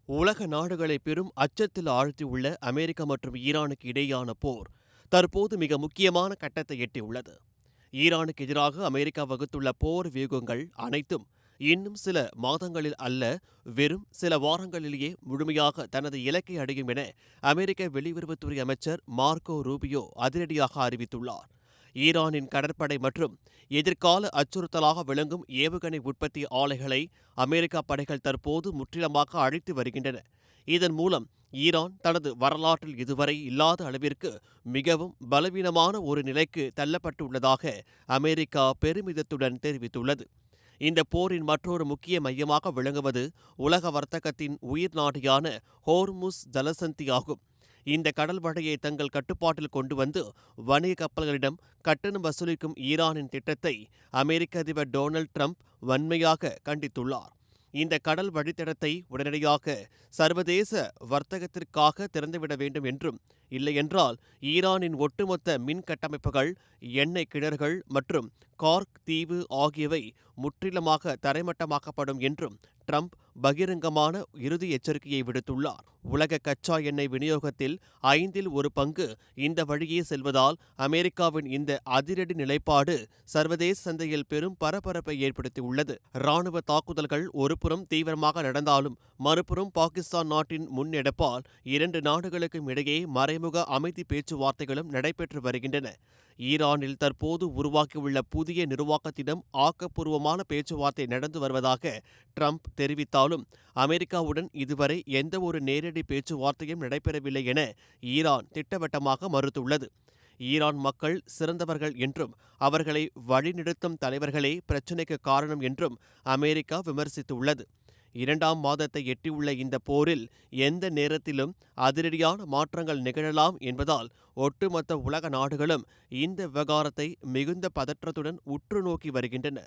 உலக நாடுகளை பெரும் அச்சத்தில் ஆழ்த்தியுள்ள அமெரிக்கா மற்றும் ஈரானுக்கு இடையேயான போர் தற்போது மிக முக்கியமான கட்டத்தை எட்டியுள்ளது. ஈரானுக்கு எதிராக அமெரிக்கா வகுத்துள்ள போர் வியூகங்கள் அனைத்தும் இன்னும் சில மாதங்களில் அல்ல, வெறும் சில வாரங்களிலேயே முழுமையாக தனது இலக்கை அடையும் என அமெரிக்க வெளியுறவுத்துறை அமைச்சர் மார்க்கோ ரூபியோ அதிரடியாக அறிவித்துள்ளார். ஈரானின் கடற்படை மற்றும் எதிர்கால அச்சுறுத்தலாக விளங்கும் ஏவுகணை உற்பத்தி ஆலைகளை அமெரிக்கா படைகள் தற்போது முற்றிலுமாக அழித்து வருகின்றன. இதன் மூலம் ஈரான் தனது வரலாற்றில் இதுவரை இல்லாத அளவிற்கு மிகவும் பலவீனமான ஒரு நிலைக்கு தள்ளப்பட்டுள்ளதாக அமெரிக்கா பெருமிதத்துடன் தெரிவித்துள்ளது. இந்த போரின் மற்றொரு முக்கிய மையமாக விளங்குவது உலக வர்த்தகத்தின் உயிர் நாடியான ஹோர்முஸ் ஜலசந்தி ஆகும். இந்த கடல் வழியை தங்கள் கட்டுப்பாட்டில் கொண்டு வந்து வணிக கப்பல்களிடம் கட்டணம் வசூலிக்கும் ஈரானின் திட்டத்தை அமெரிக்க அதிபர் டொனால்ட் ட்ரம்ப் வன்மையாக கண்டித்துள்ளார். இந்த கடல் வழித்தடத்தை உடனடியாக சர்வதேச வர்த்தகத்திற்காக திறந்துவிட வேண்டும் என்றும், இல்லையென்றால் ஈரானின் ஒட்டுமொத்த மின் கட்டமைப்புகள், எண்ணெய் கிணறுகள் மற்றும் கார்க் தீவு ஆகியவை முற்றிலுமாக தரைமட்டமாக்கப்படும் என்றும் ட்ரம்ப் பகிரங்கமான இறுதி எச்சரிக்கையை விடுத்துள்ளார். உலக கச்சா எண்ணெய் விநியோகத்தில் 1/5 இந்த வழியே செல்வதால் அமெரிக்காவின் இந்த அதிரடி நிலைப்பாடு சர்வதேச சந்தையில் பெரும் பரபரப்பை ஏற்படுத்தியுள்ளது. இராணுவ தாக்குதல்கள் ஒருபுறம் தீவிரமாக நடந்தாலும் மறுபுறம் பாகிஸ்தான் நாட்டின் முன்னெடுப்பால் 2 நாடுகளுக்கும் இடையே மறைமுக அமைதி பேச்சுவார்த்தைகளும் நடைபெற்று வருகின்றன. ஈரானில் தற்போது உருவாக்கியுள்ள புதிய நிர்வாகத்திடம் ஆக்கப்பூர்வமான பேச்சுவார்த்தை நடந்து வருவதாக ட்ரம்ப் தெரிவித்தாலும் அமெரிக்காவுடன் இதுவரை எந்தவொரு நேரடி பேச்சுவார்த்தையும் நடைபெறவில்லை என ஈரான் திட்டவட்டமாக மறுத்துள்ளது. ஈரான் மக்கள் சிறந்தவர்கள் என்றும் அவர்களை வழிநடத்தும் தலைவர்களே பிரச்சினைக்கு காரணம் என்றும் அமெரிக்கா விமர்சித்துள்ளது. 2ஆம் மாதத்தை எட்டியுள்ள இந்த போரில் எந்த நேரத்திலும் அதிரடியான மாற்றங்கள் நிகழலாம் என்பதால் ஒட்டுமொத்த உலக நாடுகளும் இந்த விவகாரத்தை மிகுந்த பதற்றத்துடன் உற்று நோக்கி வருகின்றன.